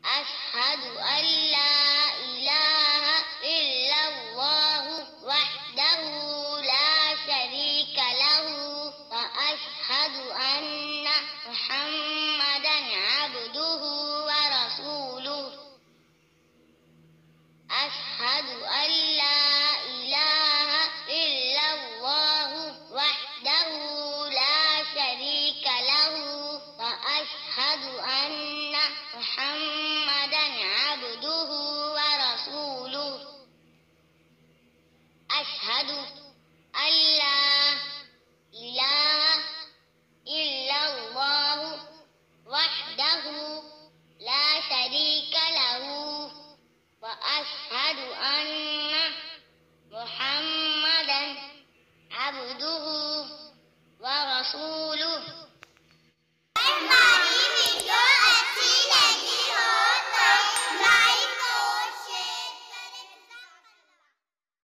أشهد أن لا إله إلا الله وحده لا شريك له وأشهد أن محمدا عبده ورسوله. أشهد أن لا إله إلا الله وحده لا شريك له وأشهد أن محمدا عبده ورسوله. أشهد أن لا إله إلا الله وحده لا شريك له وأشهد أن